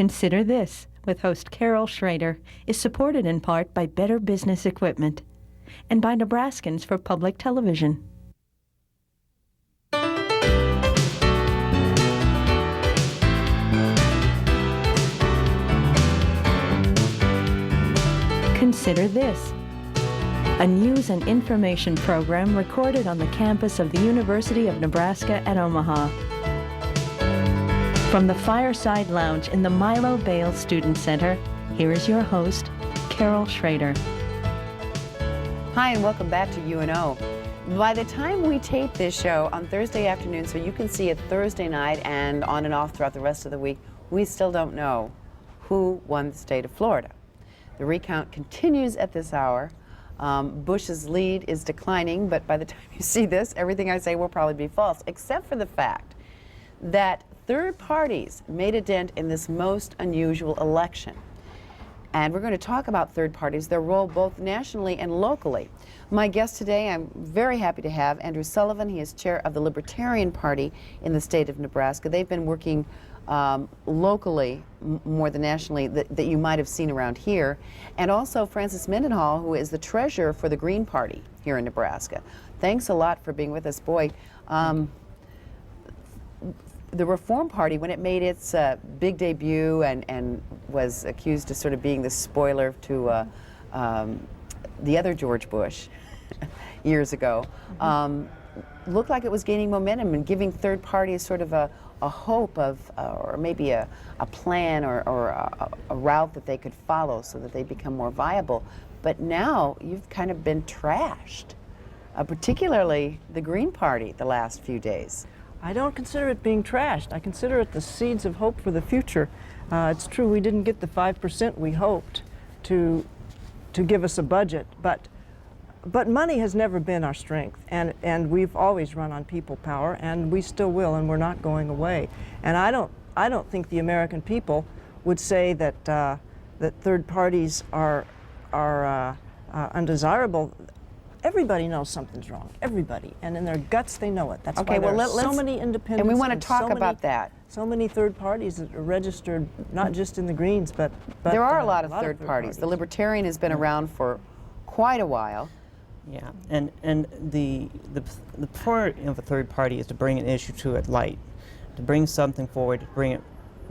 Consider This, with host Carol Schrader, is supported in part by Better Business Equipment and by Nebraskans for Public Television. Consider This, a news and information program recorded on the campus of the University of Nebraska at Omaha. From the Fireside Lounge in the Milo Bale Student Center, here is your host, Carol Schrader. Hi, and welcome back to UNO. By the time we tape this show on Thursday afternoon, so you can see it Thursday night and on and off throughout the rest of the week, we still don't know who won the state of Florida. The recount continues at this hour. Bush's lead is declining, but by the time you see this, everything I say will probably be false, except for the fact that third parties made a dent in this most unusual election. And we're going to talk about third parties, their role both nationally and locally. My guest today, I'm very happy to have Andrew Sullivan. He is chair of the Libertarian Party in the state of Nebraska. They've been working locally more than nationally that you might have seen around here. And also Francis Mendenhall, who is the treasurer for the Green Party here in Nebraska. Thanks a lot for being with us. Boy, the Reform Party, when it made its big debut and was accused of sort of being the spoiler to the other George Bush years ago, looked like it was gaining momentum and giving third parties sort of a hope of, or maybe a plan or a route that they could follow so that they become more viable. But now you've kind of been trashed, particularly the Green Party the last few days. I don't consider it being trashed. I consider it the seeds of hope for the future. It's true we didn't get the 5% we hoped to give us a budget, but money has never been our strength, and we've always run on people power, and we still will, and we're not going away. And I don't think the American people would say that that third parties are undesirable. Everybody knows something's wrong. Everybody, and in their guts they know it. That's okay. Why Well, so many independents. And we want to talk about that. So many third parties that are registered, not just in the Greens, but there are a lot of third parties. The Libertarian has been around for quite a while. Yeah, and the part of a third party is to bring an issue to a light, to bring something forward, to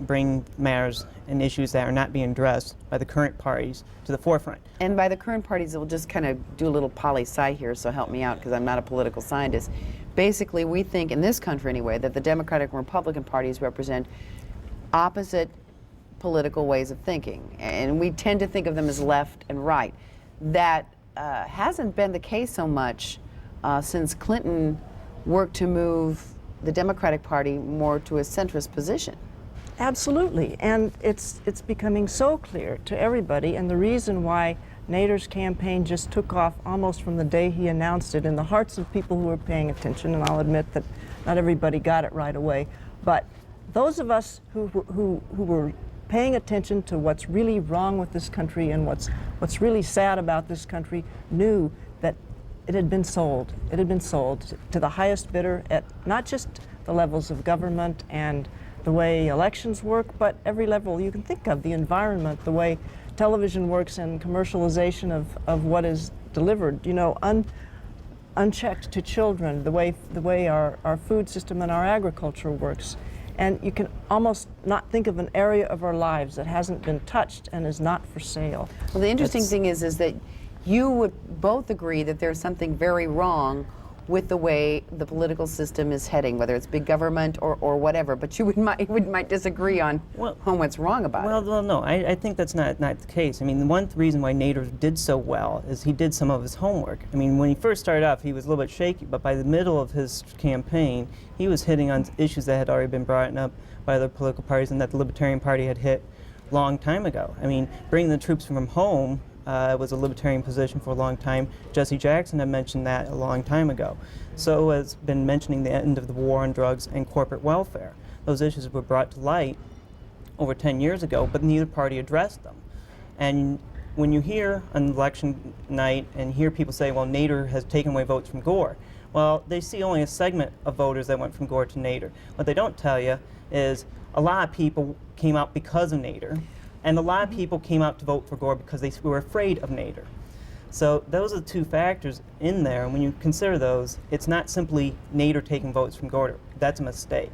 bring matters and issues that are not being addressed by the current parties to the forefront. And by the current parties, we'll just kind of do a little poli-sci here, so help me out because I'm not a political scientist. Basically, we think in this country anyway that the Democratic and Republican parties represent opposite political ways of thinking, and we tend to think of them as left and right. That hasn't been the case so much since Clinton worked to move the Democratic Party more to a centrist position. Absolutely, and it's becoming so clear to everybody, and the reason why Nader's campaign just took off almost from the day he announced it in the hearts of people who were paying attention, and I'll admit that not everybody got it right away, but those of us who were paying attention to what's really wrong with this country and what's really sad about this country knew that it had been sold. It had been sold to the highest bidder at not just the levels of government and the way elections work, but every level you can think of, the environment, the way television works and commercialization of what is delivered, you know, unchecked to children, the way our food system and our agriculture works. And you can almost not think of an area of our lives that hasn't been touched and is not for sale. Well, the interesting thing is that you would both agree that there's something very wrong with the way the political system is heading, whether it's big government or whatever, but you might disagree on what's wrong about it. Well, no, I think that's not the case. I mean, the one reason why Nader did so well is he did some of his homework. I mean, when he first started off, he was a little bit shaky, but by the middle of his campaign, he was hitting on issues that had already been brought up by other political parties and that the Libertarian Party had hit a long time ago. I mean, bringing the troops from home was a Libertarian position for a long time. Jesse Jackson had mentioned that a long time ago. So has been mentioning the end of the war on drugs and corporate welfare. Those issues were brought to light over 10 years ago, but neither party addressed them. And when you hear on election night and hear people say, well, Nader has taken away votes from Gore, Well, they see only a segment of voters that went from Gore to Nader. What they don't tell you is a lot of people came out because of Nader, and a lot of people came out to vote for Gore because they were afraid of Nader. So those are the two factors in there, and when you consider those, it's not simply Nader taking votes from Gore. That's a mistake.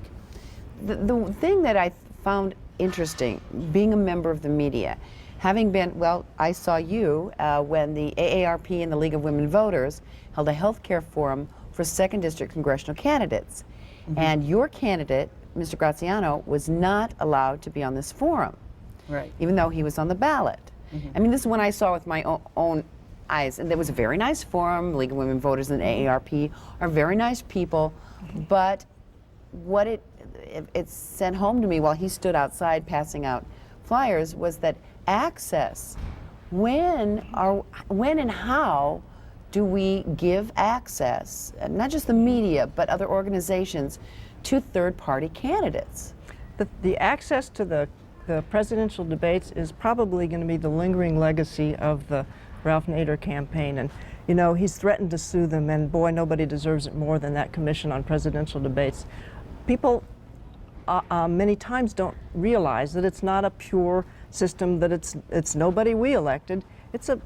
The thing that I found interesting, being a member of the media, having been, well, I saw you when the AARP and the League of Women Voters held a health care forum for 2nd District congressional candidates. And your candidate, Mr. Graziano, was not allowed to be on this forum, Right. even though he was on the ballot. I mean, this is one I saw with my own eyes, and there was a very nice forum. League of Women Voters and AARP are very nice people, but what it sent home to me while he stood outside passing out flyers was that access, when and how do we give access, not just the media, but other organizations, to third-party candidates? The access to the presidential debates is probably going to be the lingering legacy of the Ralph Nader campaign. And, you know, he's threatened to sue them, and boy, nobody deserves it more than that Commission on Presidential Debates. People many times don't realize that it's not a pure system, that it's nobody we elected. It's a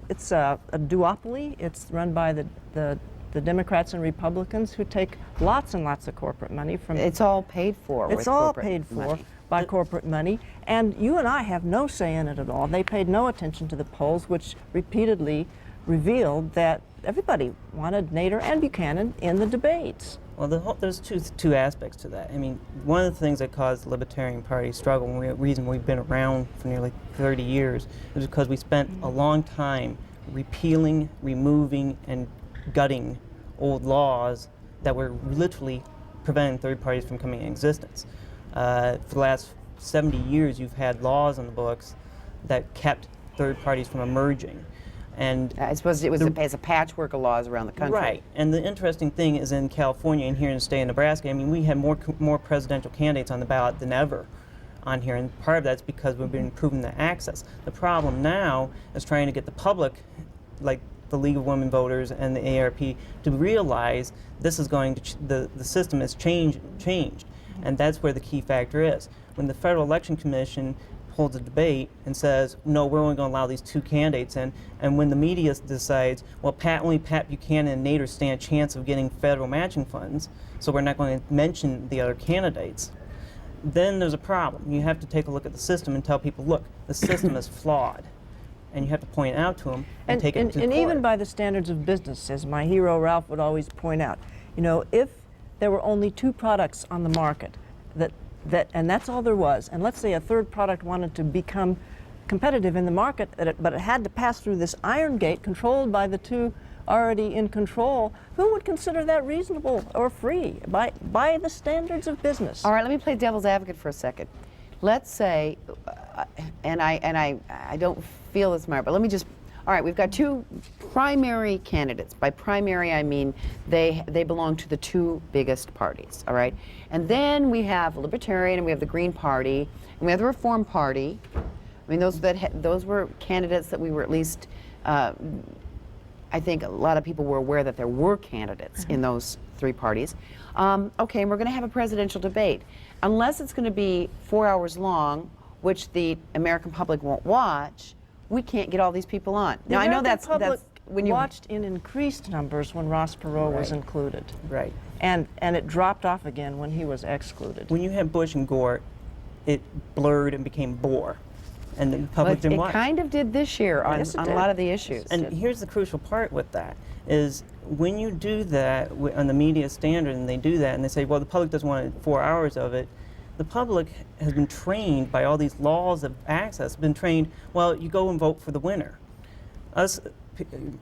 duopoly. It's run by the Democrats and Republicans who take lots and lots of corporate money from. It's all paid for. It's all paid for by corporate money, and you and I have no say in it at all. They paid no attention to the polls, which repeatedly revealed that everybody wanted Nader and Buchanan in the debates. Well, there's two aspects to that. I mean, one of the things that caused the Libertarian Party struggle, and the reason we've been around for nearly 30 years, is because we spent a long time repealing, removing, and gutting old laws that were literally preventing third parties from coming in existence. For the last 70 years, you've had laws on the books that kept third parties from emerging. And I suppose it was as a patchwork of laws around the country. Right. And the interesting thing is in California and here in the state of Nebraska, I mean, we have more presidential candidates on the ballot than ever on here. And part of that's because we've been improving the access. The problem now is trying to get the public, like the League of Women Voters and the AARP, to realize this is going to, the system has changed. And that's where the key factor is. When the Federal Election Commission holds a debate and says, no, we're only going to allow these two candidates in, and when the media decides, well, only Pat Buchanan and Nader stand a chance of getting federal matching funds, so we're not going to mention the other candidates, then there's a problem. You have to take a look at the system and tell people, look, the system is flawed. And you have to point it out to them and take it to court. And even by the standards of business, as my hero Ralph would always point out, you know, if there were only two products on the market, and that's all there was, and let's say a third product wanted to become competitive in the market, but it had to pass through this iron gate controlled by the two already in control, who would consider that reasonable or free by the standards of business? All right, let me play devil's advocate for a second. Let's say, and I don't feel this, Myra, but let me just. All right, we've got two primary candidates. By primary, I mean they belong to the two biggest parties, all right? And then we have the Libertarian, and we have the Green Party, and we have the Reform Party. I mean, those were candidates that we were at least, I think a lot of people were aware that there were candidates in those three parties. Okay, and we're going to have a presidential debate. Unless it's going to be 4 hours long, which the American public won't watch, we can't get all these people on. Now, I know that's when you watched in increased numbers when Ross Perot was included. Right. And it dropped off again when he was excluded. When you had Bush and Gore, it blurred and became bore. And the public didn't watch. It kind of did this year on Yes, it a did. lot of the issues. And here's the crucial part with that, is when you do that on the media standard, and they do that, and they say, well, the public doesn't want 4 hours of it, the public has been trained by all these laws of access, been trained, well, you go and vote for the winner. Us,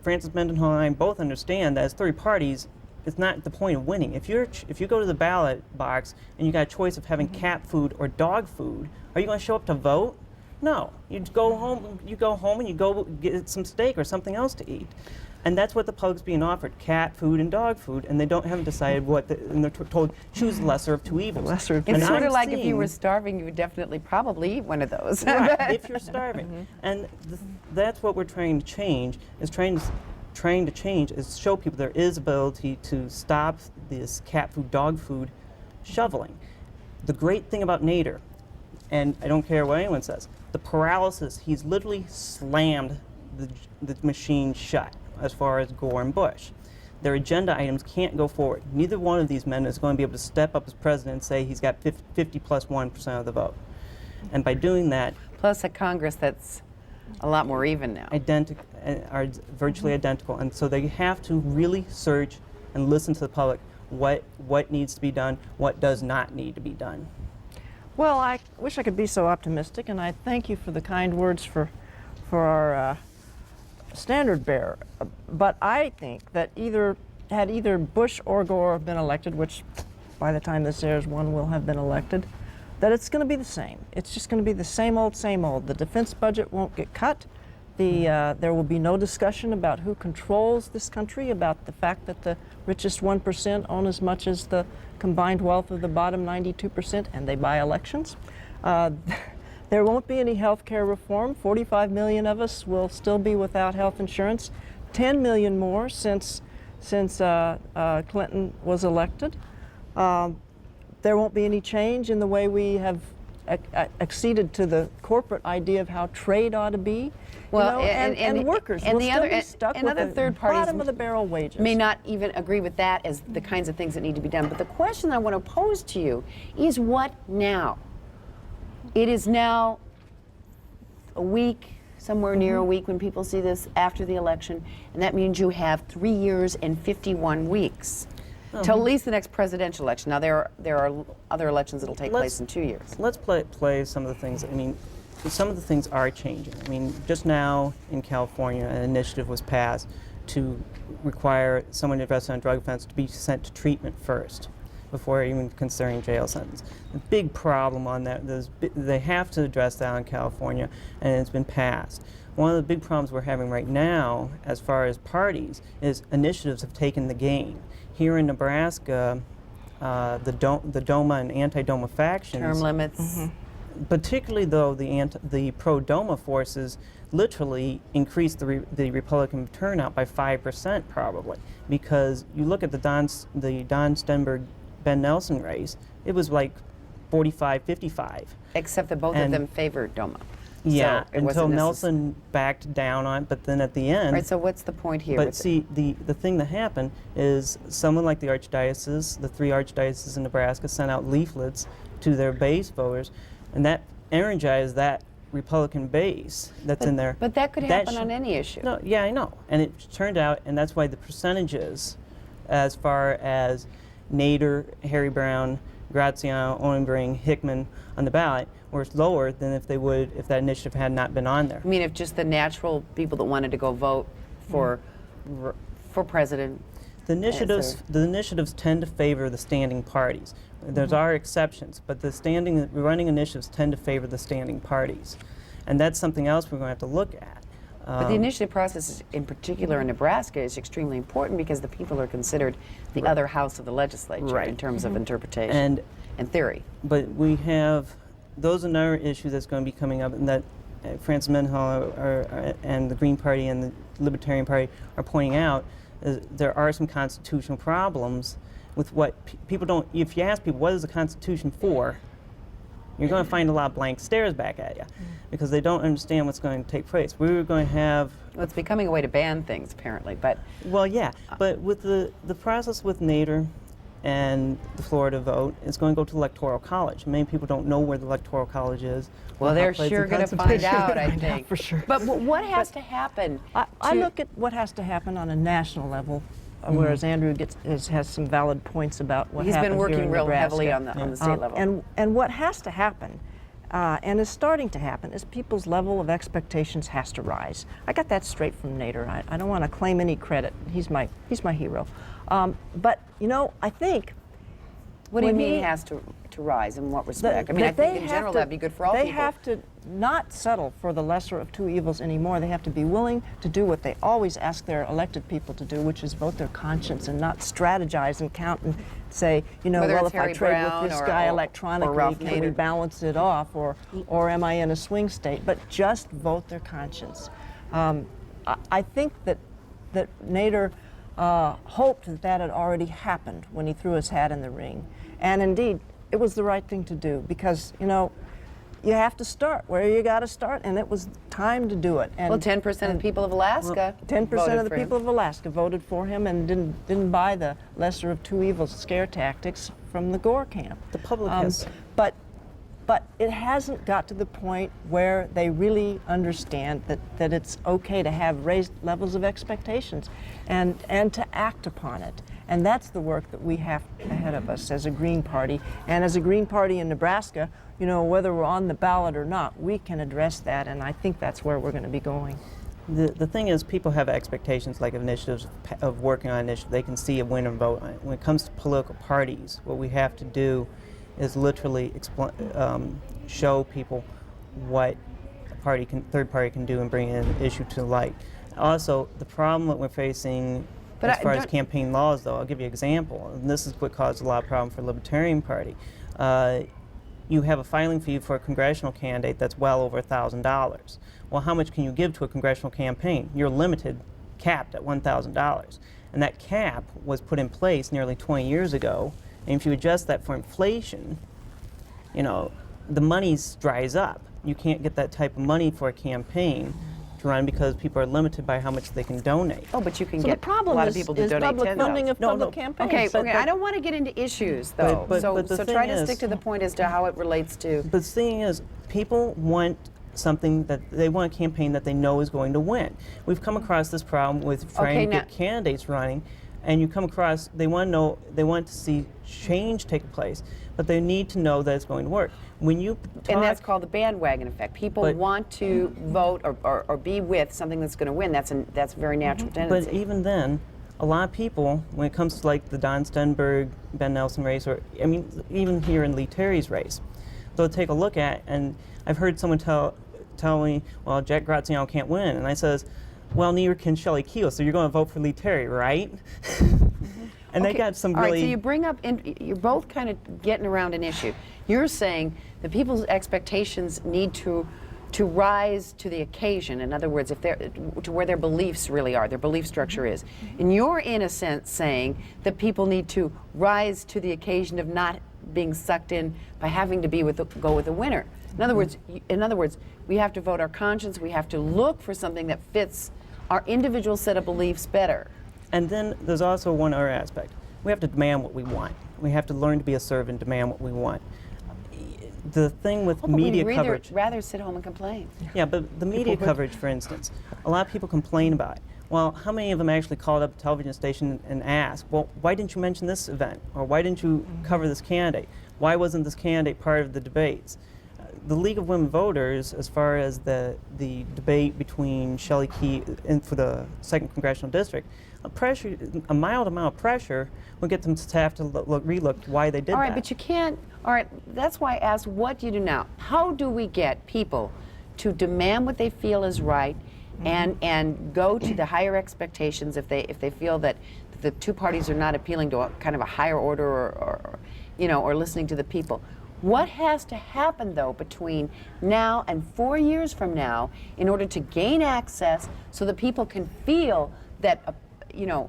Francis Mendenhall and I both understand that as third parties, it's not the point of winning. If you go to the ballot box and you got a choice of having cat food or dog food, are you going to show up to vote? No. You go home and you go get some steak or something else to eat. And that's what the public's being offered, cat food and dog food, and they haven't decided and they're told, choose the lesser of two evils. Lesser of two It's evils. sort of like if you were starving, you would definitely probably eat one of those. Right, if you're starving. And that's what we're trying to change, is trying to trying to change is show people there is ability to stop this cat food, dog food shoveling. The great thing about Nader, and I don't care what anyone says, the paralysis, he's literally slammed the machine shut as far as Gore and Bush. Their agenda items can't go forward. Neither one of these men is going to be able to step up as president and say he's got 50 plus 1% of the vote. And by doing that, Plus a Congress that's a lot more even now. are virtually identical, and so they have to really search and listen to the public what needs to be done, what does not need to be done. Well, I wish I could be so optimistic, and I thank you for the kind words for our standard bearer. But I think that had either Bush or Gore been elected, which by the time this airs, one will have been elected, that it's going to be the same. It's just going to be the same old, same old. The defense budget won't get cut. There will be no discussion about who controls this country, about the fact that the richest 1% own as much as the combined wealth of the bottom 92%, and they buy elections. There won't be any health care reform. 45 million of us will still be without health insurance. 10 million more since Clinton was elected. There won't be any change in the way we have acceded to the corporate idea of how trade ought to be. Well, and workers will still be stuck with other the third parties bottom of the barrel wages. may not even agree with that as the kinds of things that need to be done. But the question I want to pose to you is what now? It is now a week, somewhere near a week when people see this after the election, and that means you have 3 years and 51 weeks till at least the next presidential election. Now there are other elections that will take place in 2 years. Let's play some of the things. I mean, some of the things are changing. I mean, just now in California, an initiative was passed to require someone arrested on a drug offense to be sent to treatment first before even considering jail sentence. The big problem on that is they have to address that in California, and it's been passed. One of the big problems we're having right now, as far as parties, is initiatives have taken the game. Here in Nebraska, the DOMA and anti-DOMA factions. Term limits. Particularly though the pro-DOMA forces literally increased the Republican turnout by 5% probably, because you look at the Don Stenberg Ben Nelson race, it was like 45-55. Except that both of them favored DOMA. Yeah, so until Nelson backed down on it, but then at the end. Right, so what's the point here? But see, the thing that happened is someone like the archdiocese, the 3 archdioceses in Nebraska, sent out leaflets to their base voters, and that energized that Republican base that's in there. But that could happen on any issue. No, yeah, I know. And it turned out, and that's why the percentages, as far as Nader, Harry Brown, Graziano, Owenbring, Hickman on the ballot, were lower than if that initiative had not been on there. I mean, if just the natural people that wanted to go vote for president. The initiatives tend to favor the standing parties. There's are exceptions, but the running initiatives tend to favor the standing parties, and that's something else we're going to have to look at. But the initiative process, in particular in Nebraska, is extremely important because the people are considered the other house of the legislature in terms of interpretation and theory. But we have those another issue that's going to be coming up, and that Francis Mendenhall and the Green Party and the Libertarian Party are pointing out. There are some constitutional problems with what people don't. If you ask people what is the Constitution for, you're going to find a lot of blank stares back at you because they don't understand what's going to take place. We were going to have. Well, it's becoming a way to ban things, apparently. But well, yeah. But with the process with Nader and the Florida vote, it's going to go to the Electoral College. Many people don't know where the Electoral College is. Well, they're sure going to find out, I think. For sure. But what has to happen? I look at what has to happen on a national level, whereas Andrew has some valid points about what He's happened been working here in real Nebraska. heavily on the state level. And what has to happen, and is starting to happen, is people's level of expectations has to rise. I got that straight from Nader. I don't want to claim any credit. He's my hero. But I think. What do you mean has to rise? In what respect? I mean, I think in general that'd be good for all people. They have to not settle for the lesser of two evils anymore. They have to be willing to do what they always ask their elected people to do, which is vote their conscience and not strategize and count and say, Whether well, it's if I Harry trade Brown with this or guy Ralph electronically, can we Nader. balance it off, or am I in a swing state? But just vote their conscience. I think that that Nader hoped that that had already happened when he threw his hat in the ring. And indeed, it was the right thing to do because, you know, you have to start where you got to start, and it was time to do it. And Well, 10% of the people of Alaska 10% voted of the for him. people of Alaska voted for him and didn't buy the lesser of two evils scare tactics from the Gore camp. The public has. But it hasn't got to the point where they really understand that it's okay to have raised levels of expectations and to act upon it. And that's the work that we have ahead of us as a Green Party. And as a Green Party in Nebraska, you know, whether we're on the ballot or not, we can address that, and I think that's where we're going to be going. The thing is, people have expectations like initiatives of working on initiatives. They can see a win and vote on it. When it comes to political parties, what we have to do is literally show people what a third party can do and bring an issue to light. Also, the problem that we're facing But as far as campaign laws, though, I'll give you an example, and this is what caused a lot of problem for the Libertarian Party. You have a filing fee for a congressional candidate that's well over $1,000. Well, how much can you give to a congressional campaign? You're limited, capped at $1,000. And that cap was put in place nearly 20 years ago. And if you adjust that for inflation, you know, the money dries up. You can't get that type of money for a campaign to run because people are limited by how much they can donate. Oh, but you can So get the problem a lot of is, people to is donate public $10. funding of No, public no. campaigns. Okay, But- I don't want to get into issues, though. But so the try thing to is- stick to the point as to how it relates to. But the thing is, people want something that they want a campaign that they know is going to win. We've come across this problem with trying to now- get candidates running, and you come across they want to see change take place, but they need to know that it's going to work. When you talk, And that's called the bandwagon effect. People But- want to vote or be with something that's going to win. That's a very natural tendency. but even then, a lot of people, when it comes to like the Don Stenberg, Ben Nelson race, or I mean, even here in Lee Terry's race, they'll take a look at, and I've heard someone tell me, well, Jack Graziano can't win, and I says, well, neither can Shelley Keel, so you're going to vote for Lee Terry, right? And they Okay, got some all really. right, so you bring up, you're both kind of getting around an issue. You're saying that people's expectations need to rise to the occasion. In other words, if they're to where their beliefs really are, their belief structure is. And you're in a sense saying that people need to rise to the occasion of not being sucked in by having to go with the winner. In other words, we have to vote our conscience. We have to look for something that fits our individual set of beliefs better. And then there's also one other aspect. We have to demand what we want. We have to learn to be a servant, demand what we want. The thing with But media we'd coverage. rather sit home and complain. Yeah, but the media coverage, for instance, a lot of people complain about it. Well, how many of them actually called up a television station and asked, well, why didn't you mention this event? Or why didn't you cover this candidate? Why wasn't this candidate part of the debates? The League of Women Voters, as far as the debate between Shelley Key and for the 2nd Congressional District, a mild amount of pressure would get them to have to relook why they did All right, that. but you can't. All right, that's why I asked, what do you do now? How do we get people to demand what they feel is right, and go to the higher expectations if they feel that the two parties are not appealing to a kind of a higher order or listening to the people? What has to happen, though, between now and 4 years from now in order to gain access so that people can feel that,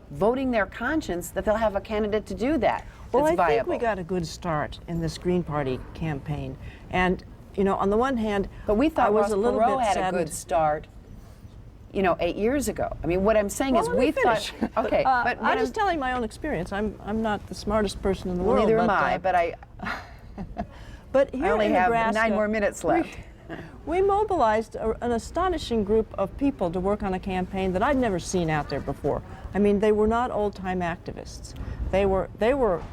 voting their conscience, that they'll have a candidate to do that? Well, that's I think viable. we got a good start in this Green Party campaign. And, on the one hand, But we thought I was Ross a little Perot bit had saddened. a good start, 8 years ago. I mean, what I'm saying Well, is let me we thought. finish. Okay, but what I'm just telling my own experience. I'm not the smartest person in the well, world. neither am but, I. But but here I only in have Nebraska, 9 more minutes left. We mobilized an astonishing group of people to work on a campaign that I'd never seen out there before. I mean, they were not old-time activists. They were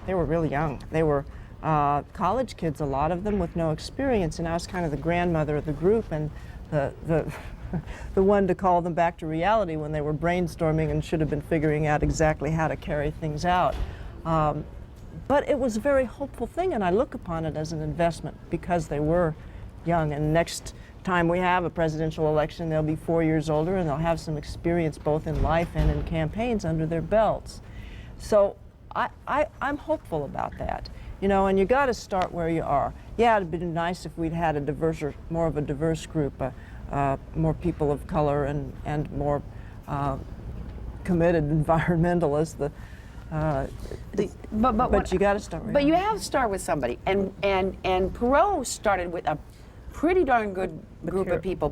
really young. They were college kids, a lot of them with no experience, and I was kind of the grandmother of the group and the one to call them back to reality when they were brainstorming and should have been figuring out exactly how to carry things out. But it was a very hopeful thing, and I look upon it as an investment because they were young. And next time we have a presidential election, they'll be 4 years older, and they'll have some experience both in life and in campaigns under their belts. So I'm hopeful about that. And you got to start where you are. Yeah, it'd been nice if we'd had more of a diverse group, more people of color and more committed environmentalist. But you got to start. But you have to start with somebody, and Perot started with a pretty darn good group of people.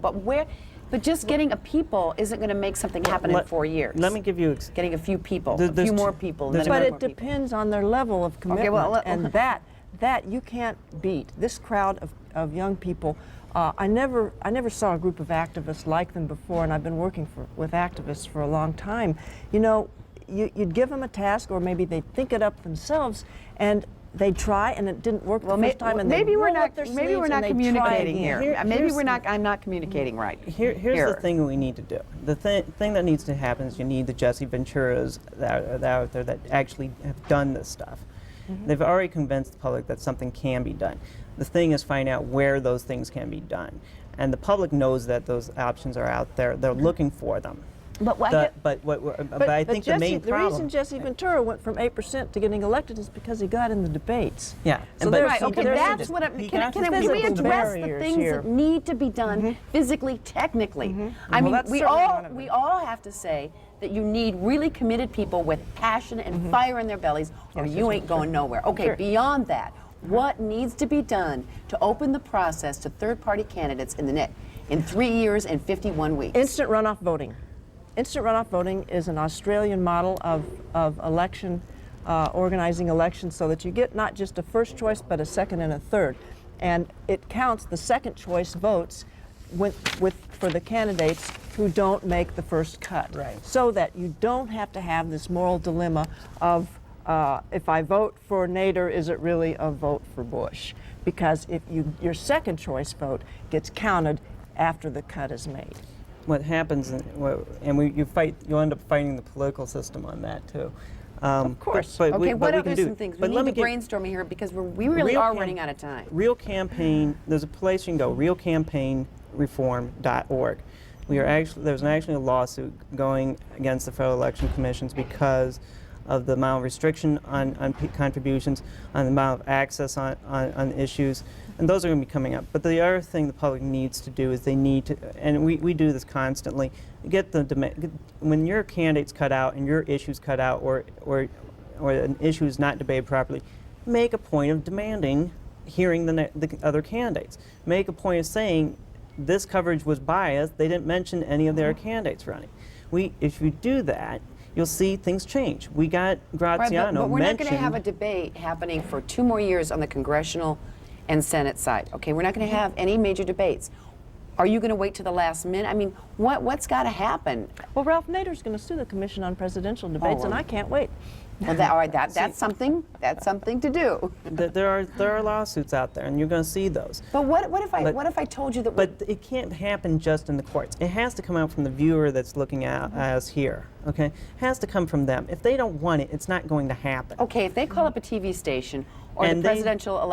But just getting a people isn't going to make something happen in 4 years. Let me give you getting a few people, a few more people. But it depends on their level of commitment, and that you can't beat. This crowd of young people. I never saw a group of activists like them before, and I've been working with activists for a long time. You know, you'd give them a task, or maybe they'd think it up themselves, and they'd try, and it didn't work the first time, and maybe we're not communicating here. I'm not communicating right. Here's the thing we need to do. The thing that needs to happen is you need the Jesse Venturas that are out there that actually have done this stuff. They've already convinced the public that something can be done. The thing is finding out where those things can be done. And the public knows that those options are out there. They're looking for them. But I think the main problem... The reason Jesse Ventura went from 8% to getting elected is because he got in the debates. Yeah. So right, okay, that's what I'm... Can we address the things that need to be done physically, technically? I mean, we all have to say that you need really committed people with passion and fire in their bellies, or you ain't going nowhere. Okay, beyond that, what needs to be done to open the process to third-party candidates in 3 years and 51 weeks? Instant runoff voting. Instant runoff voting is an Australian model of election, organizing elections so that you get not just a first choice, but a second and a third. And it counts the second choice votes for the candidates who don't make the first cut. Right. So that you don't have to have this moral dilemma of, if I vote for Nader, is it really a vote for Bush? Because if your second choice vote gets counted after the cut is made. What happens, you end up fighting the political system on that too. Of course. Okay, what are some things? We need to brainstorm here because we really are running out of time. Real Campaign, there's a place you can go, realcampaignreform.org. There's actually a lawsuit going against the Federal Election Commissions because of the amount of restriction on contributions, on the amount of access on issues, and those are going to be coming up. But the other thing the public needs to do is they need to, and we do this constantly, when your candidate's cut out and your issue's cut out or an issue is not debated properly, make a point of demanding hearing the other candidates. Make a point of saying this coverage was biased, they didn't mention any of their candidates running. If you do that, you'll see things change. We got Graziano but we're not going to have a debate happening for 2 more years on the congressional and Senate side. Okay, we're not going to have any major debates. Are you going to wait to the last minute? I mean, what's got to happen? Well, Ralph Nader's going to sue the Commission on Presidential Debates, and I can't wait. Well, all right, that's something to do. There are lawsuits out there, and you're going to see those. But what if I told you that? But it can't happen just in the courts. It has to come out from the viewer that's looking at us here. Okay, it has to come from them. If they don't want it, it's not going to happen. Okay, if they call up a TV station or the Presidential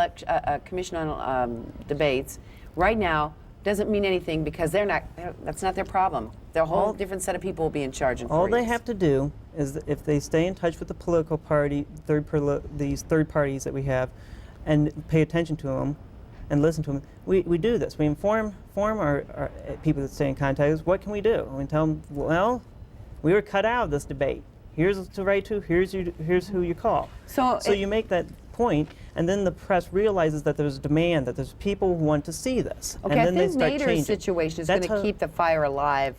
Commission on Debates right now, doesn't mean anything because that's not their problem. Their whole different set of people will be in charge in 4 years. All they have to do is if they stay in touch with the political party, these third parties that we have, and pay attention to them and listen to them. We do this. We inform our people that stay in contact with us. What can we do? And we tell them, well, we were cut out of this debate. Here's what to write to. Here's who you call. So you make that point, and then the press realizes that there's demand, that there's people who want to see this. Okay, and then I think Nader's situation is going to keep the fire alive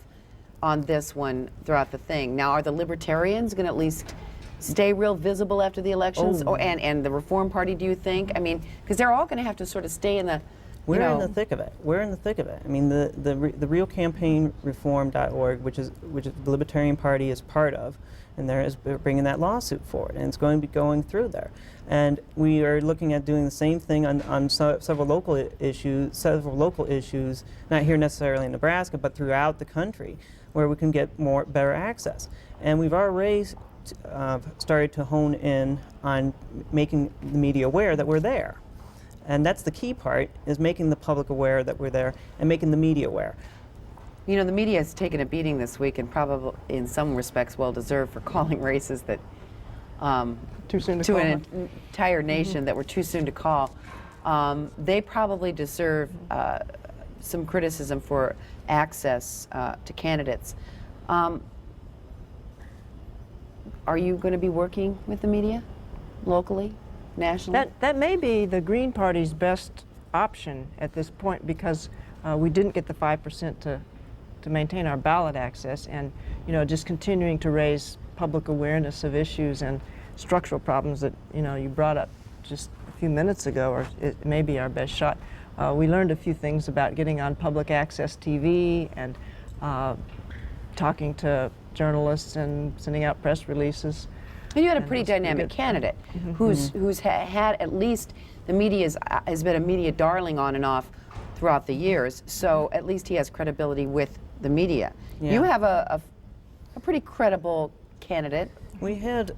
on this one throughout the thing. Now, are the Libertarians going to at least stay real visible after the elections, and the Reform Party? Do you think? I mean, because they're all going to have to sort of stay in the. We're in the thick of it. We're in the thick of it. I mean, the realcampaignreform.org, which the Libertarian Party is part of, and they're bringing that lawsuit forward, and it's going to be going through there. And we are looking at doing the same thing on several local issues, not here necessarily in Nebraska, but throughout the country, where we can get better access. And we've already started to hone in on making the media aware that we're there. And that's the key part, is making the public aware that we're there and making the media aware. You know, the media has taken a beating this week, and probably in some respects well-deserved, for calling races that too soon to to call an entire nation that were too soon to call. They probably deserve some criticism for access to candidates. Are you going to be working with the media locally, nationally? That may be the Green Party's best option at this point, because we didn't get the 5% to maintain our ballot access, and just continuing to raise public awareness of issues and structural problems that you brought up just a few minutes ago, or it may be our best shot. We learned a few things about getting on public access TV and talking to journalists and sending out press releases. And you had a pretty dynamic candidate who's had at least the media has been a media darling on and off throughout the years, so at least he has credibility with the media. Yeah. You have a pretty credible candidate. We had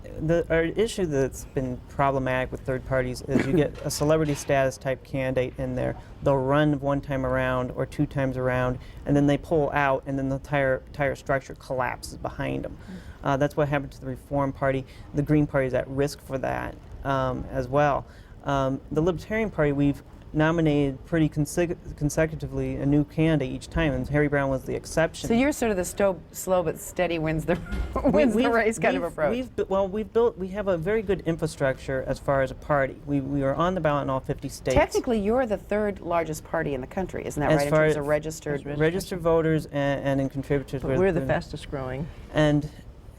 our issue that's been problematic with third parties is you get a celebrity status type candidate in there. They'll run one time around or two times around, and then they pull out, and then the entire structure collapses behind them. That's what happened to the Reform Party. The Green Party is at risk for that as well. The Libertarian Party, we've nominated pretty consecutively a new candidate each time, and Harry Brown was the exception. So you're sort of the slow but steady wins the race kind of approach. We have a very good infrastructure as far as a party. We are on the ballot in all 50 states. Technically, you're the third largest party in the country, isn't that As right? In far terms as of registered voters and in contributors. But we're the fastest growing. And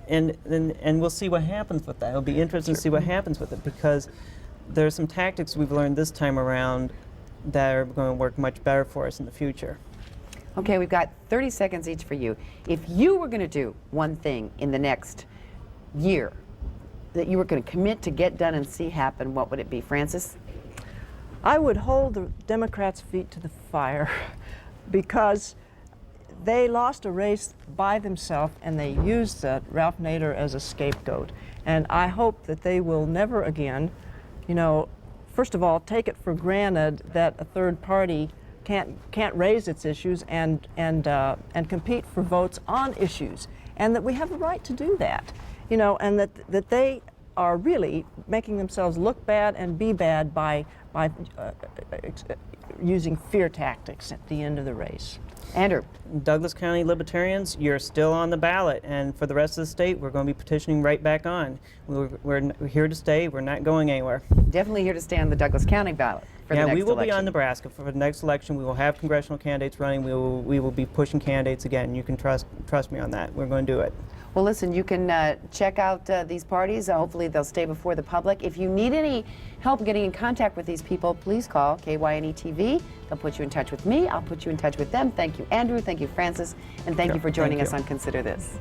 we'll see what happens with that. It'll be interesting to see what happens with it, because there are some tactics we've learned this time around that are going to work much better for us in the future. Okay, we've got 30 seconds each for you. If you were going to do one thing in the next year that you were going to commit to get done and see happen, what would it be? Francis? I would hold the Democrats' feet to the fire because they lost a race by themselves, and they used Ralph Nader as a scapegoat. And I hope that they will never again, first of all, take it for granted that a third party can't raise its issues and compete for votes on issues, and that we have the right to do that, and that they are really making themselves look bad and be bad by using fear tactics at the end of the race. Andrew? Douglas County Libertarians, you're still on the ballot, and for the rest of the state, we're going to be petitioning right back on. We're here to stay. We're not going anywhere. Definitely here to stay on the Douglas County ballot for the next election. Yeah, we will be on Nebraska for the next election. We will have congressional candidates running. We will be pushing candidates again. You can trust me on that. We're going to do it. Well, listen, you can check out these parties. Hopefully they'll stay before the public. If you need any help getting in contact with these people, please call KYNE-TV. They'll put you in touch with me. I'll put you in touch with them. Thank you, Andrew. Thank you, Francis. And thank you for joining us on Consider This.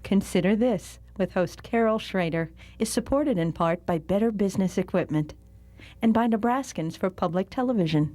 Consider This, with host Carol Schrader, is supported in part by Better Business Equipment and by Nebraskans for Public Television.